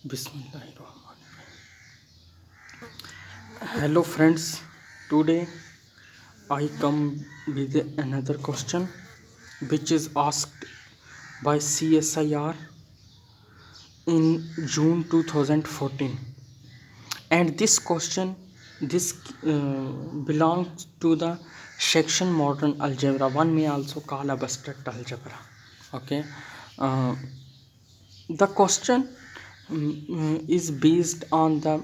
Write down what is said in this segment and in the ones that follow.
Bismillahirrahmanirrahim. Hello friends, today I come with another question which is asked by CSIR in June 2014, and this question this belongs to the section modern algebra. One may also call abstract algebra. Okay, uh, the question is based on the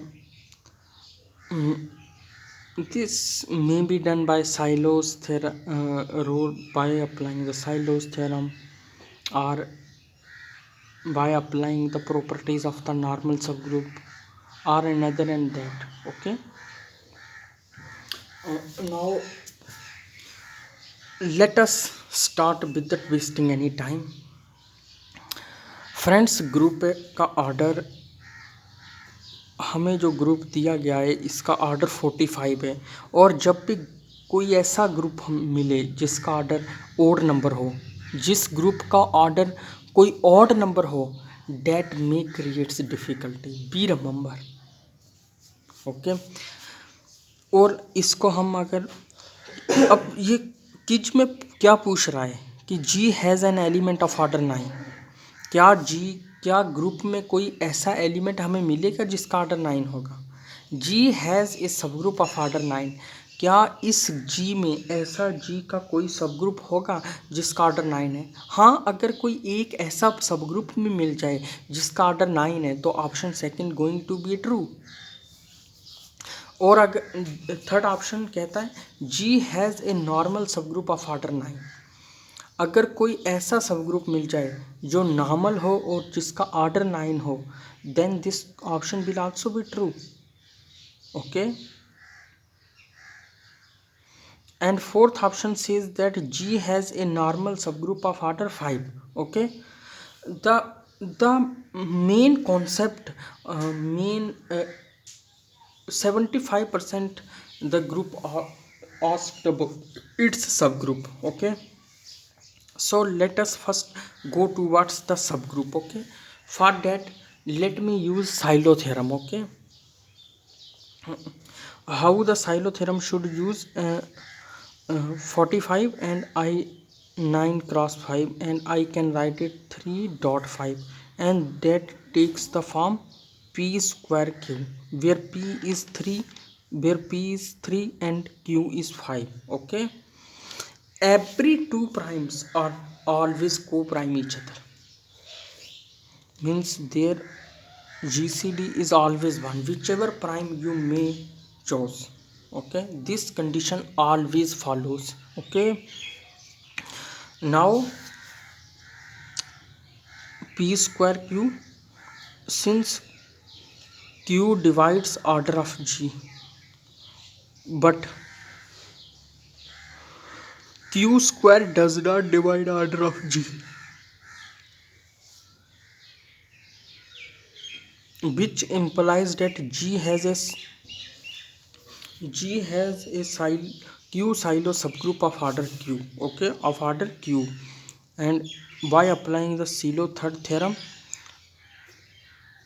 this may be done by rule by applying the Silos theorem, or by applying the properties of the normal subgroup, or another and that. Okay, now let us start without wasting any time. Friends, group का order, हमें जो group दिया गया है इसका order 45 है, और जब भी कोई ऐसा ग्रुप हम मिले जिसका ऑर्डर ओड नंबर हो, जिस ग्रुप का ऑर्डर कोई ऑड नंबर हो, that may creates difficulty, be remember. Okay, और इसको हम अगर अब ये किज में क्या पूछ रहा है कि G has an element of order 9. क्या ग्रुप में कोई ऐसा एलिमेंट हमें मिलेगा जिसका ऑर्डर 9 होगा? जी हैज़ ए सब ग्रुप ऑफ ऑर्डर 9. क्या इस जी में ऐसा जी का कोई सब ग्रुप होगा जिसका ऑर्डर 9 है? हाँ, अगर कोई एक ऐसा सब ग्रुप में मिल जाए जिसका ऑर्डर 9 है तो option second going to be true. और अगर थर्ड ऑप्शन कहता है G has a normal subgroup of order 9. अगर कोई ऐसा सब ग्रुप मिल जाए जो नॉर्मल हो और जिसका ऑर्डर 9 हो, then this option will also be true. Okay, and fourth option says that G has a normal subgroup of order 5. Okay, the main concept, main 75% the group asked about its subgroup. Okay, so let us first go towards the subgroup. Okay, for that let me use Silo theorem. Okay, how the Silo theorem should use 45 and I 9 cross 5, and I can write it 3.5, and that takes the form p square q, where p is 3 and q is 5. Okay, every two primes are always co-prime each other, means their GCD is always 1, whichever prime you may choose. Okay, this condition always follows. Okay, now p square q, since q divides order of G, but q square does not divide order of G, which implies that G has a q silo subgroup of order q. Okay, of order q, and by applying the Silo third theorem,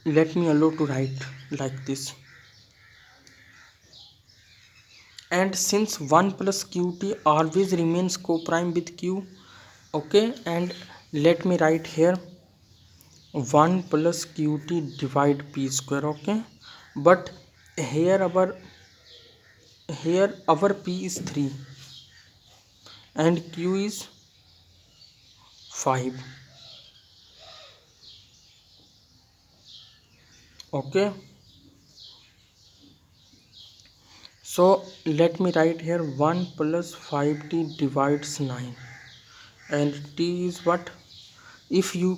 let me allow to write like this. And since 1 plus qt always remains co-prime with q, okay, and let me write here 1 plus qt divide p square. Okay, but here our p is 3 and q is 5. Okay, so let me write here 1 plus 5t divides 9, and t is what? If you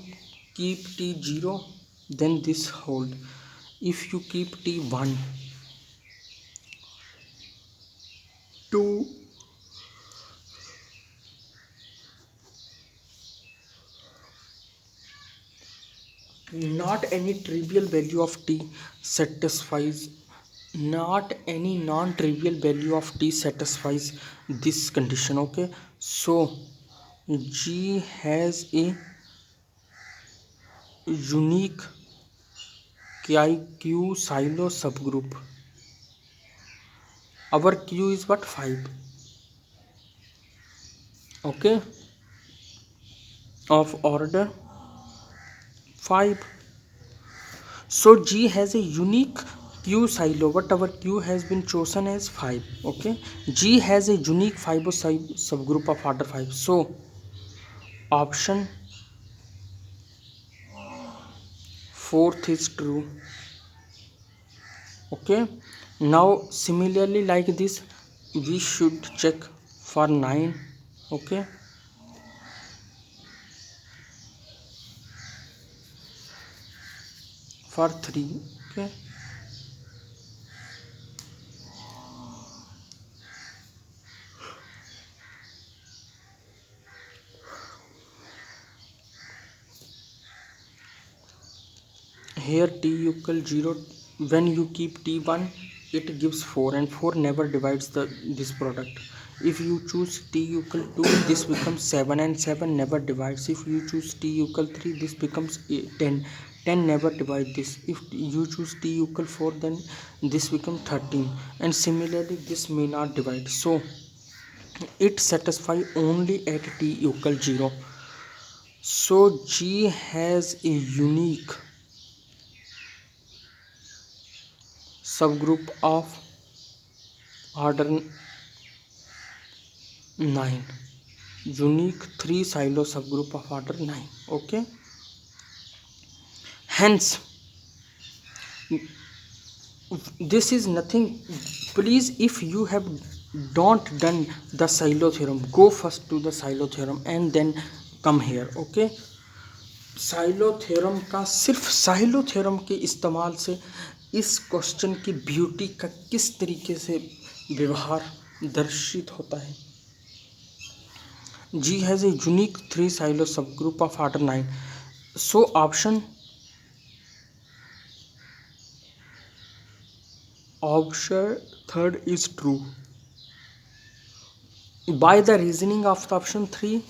keep t 0, then this hold. If you keep t 1, 2, not any trivial value of t satisfies, not any non-trivial value of t satisfies this condition. Okay, so G has a unique Q silo subgroup. Our Q is what? 5. Okay, of order 5. So G has a unique Q silo, but our Q has been chosen as 5. Okay, G has a unique fibo subgroup of order 5. So option fourth is true. Okay, now similarly like this we should check for 9. Okay, for 3. Okay, here t equal 0. When you keep t1 it gives 4, and 4 never divides this product. If you choose t equal 2 this becomes 7, and 7 never divides. If you choose t equal 3 this becomes 10. 10 never divide this. If you choose t equal 4 then this becomes 13, and similarly this may not divide. So it satisfy only at t equal 0. So G has a unique subgroup of order 9, unique 3 silo subgroup of order 9. Okay, hence this is nothing. Please, if you have don't done the silo theorem, go first to the silo theorem and then come here. Okay, silo theorem का, सिर्फ silo theorem के इस्तेमाल से इस question की beauty का किस तरीके से व्यवहार दर्शित होता है. G has a unique 3 silo subgroup of order 9. So option third is true. By the reasoning of the option 3,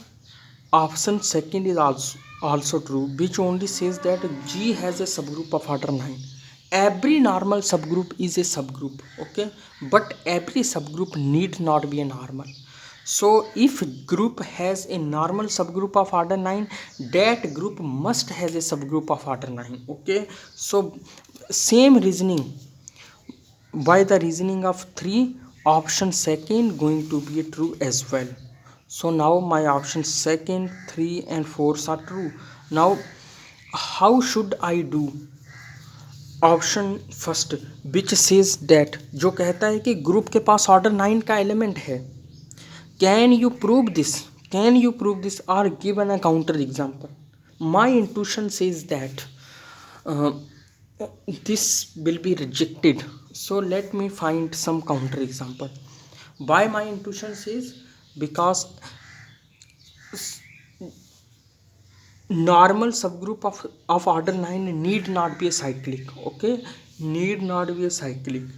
option second is also true, which only says that G has a subgroup of order 9. Every normal subgroup is a subgroup. Okay, but every subgroup need not be a normal. So if group has a normal subgroup of order 9, that group must has a subgroup of order 9. Okay, so same reasoning. By the reasoning of 3, option second going to be true as well. So now my option second, 3 and 4 are true. Now how should I do? Option first which says that, जो कहता है कि group के पास order 9 का element है. Can you prove this? Can you prove this और given a counter example? My intuition says that this will be rejected. So let me find some counter example. Why my intuition says? Because normal subgroup of order 9 need not be a cyclic. Okay, need not be a cyclic.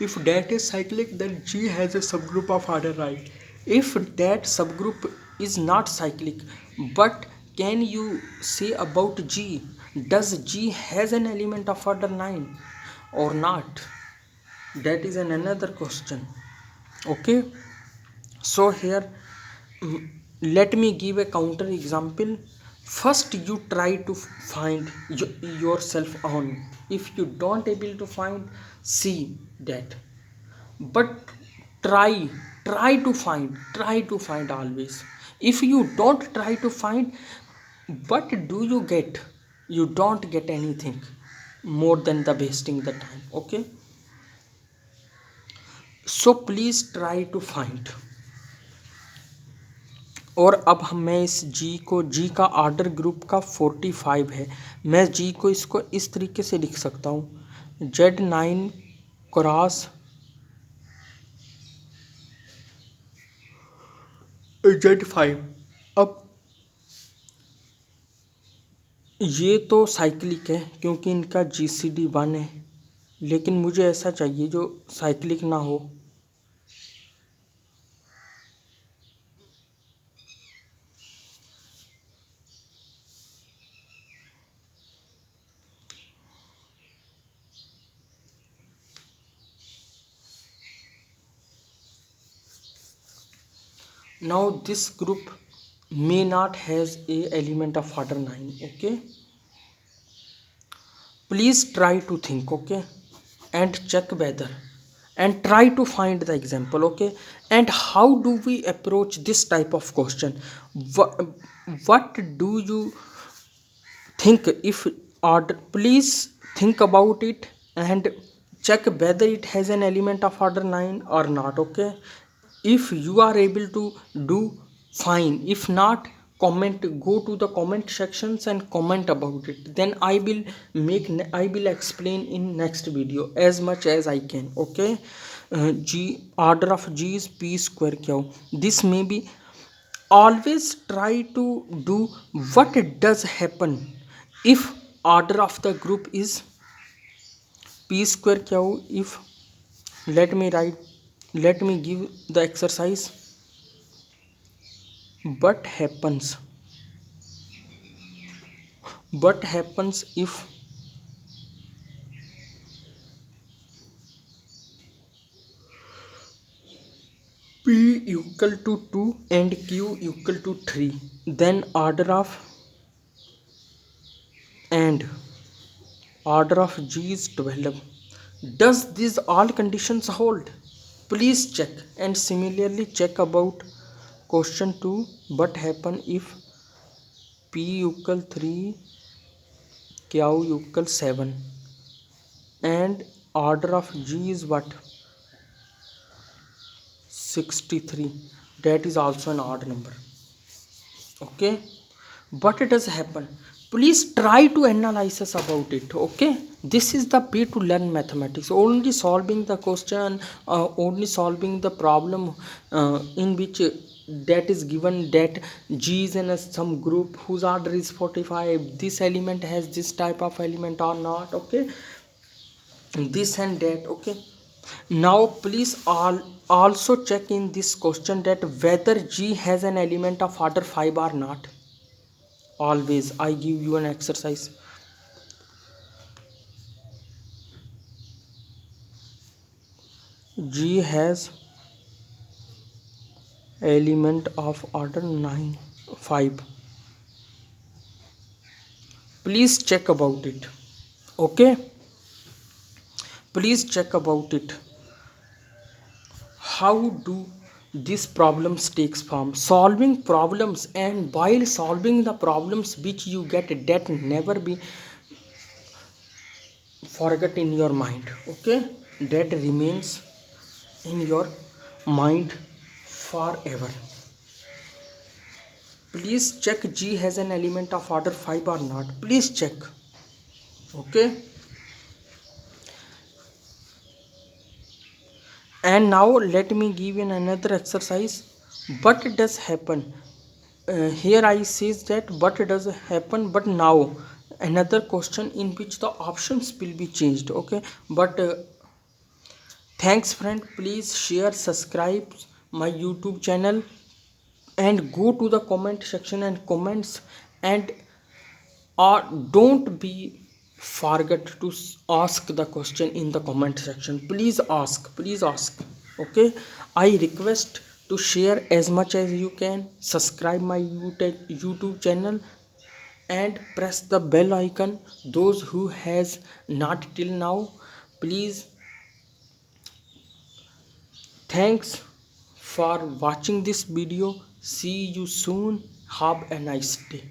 If that is cyclic then G has a subgroup of order 9. If that subgroup is not cyclic, but can you say about G, does G has an element of order 9 or not? That is another question. Okay, so here let me give a counter example. First you try to find yourself on. If you don't able to find, see that, but try to find always. If you don't try to find, what do you get? You don't get anything more than the wasting the time. Okay, so please try to find. और अब मैं इस जी का order group का 45 है. मैं जी को इसको इस तरीके से लिख सकता हूँ, Z9 क्रॉस Z5. अब ये तो साइक्लिक है क्योंकि इनका GCD 1 है, लेकिन मुझे ऐसा चाहिए जो साइक्लिक ना हो. Now this group may not has a element of order 9. Okay, please try to think. Okay, and check whether, and try to find the example. Okay, and how do we approach this type of question? What do you think if order? Please think about it and check whether it has an element of order 9 or not. Okay, if you are able to do, fine. If not, comment, go to the comment sections and comment about it. Then I will explain in next video as much as I can. Okay, g order of g is p square q. This may be, always try to do what does happen if order of the group is p square q. If, let me write, let me give the exercise. What happens if p equal to 2 and q equal to 3, then order of g is 12. Does these all conditions hold? Please check, and similarly check about question 2. What happen if p equal 3, q equal 7, and order of g is what, 63? That is also an odd number. Okay, what does happen? Please try to analyze us about it. Okay, this is the way to learn mathematics. Only solving the question, only solving the problem in which that is given that g is in some group whose order is 45, this element has this type of element or not. Okay, this and that. Okay, now please also check in this question that whether g has an element of order 5 or not. Always I give you an exercise. G has element of order 9, 5. Please check about it. Okay, please check about it. How do these problems takes form? Solving problems, and while solving the problems which you get, that never be forget in your mind. Okay, that remains in your mind forever. Please check g has an element of order 5 or not. Please check. Okay, and now let me give you another exercise. What does happen? Here I says that what does happen, but now another question in which the options will be changed. Okay, but thanks friend, please share, subscribe my YouTube channel, and go to the comment section and comments, and don't be forget to ask the question in the comment section. Please ask, please ask. Okay, I request to share as much as you can, subscribe my YouTube channel, and press the bell icon. Those who has not till now, please. Thanks for watching this video. See you soon. Have a nice day.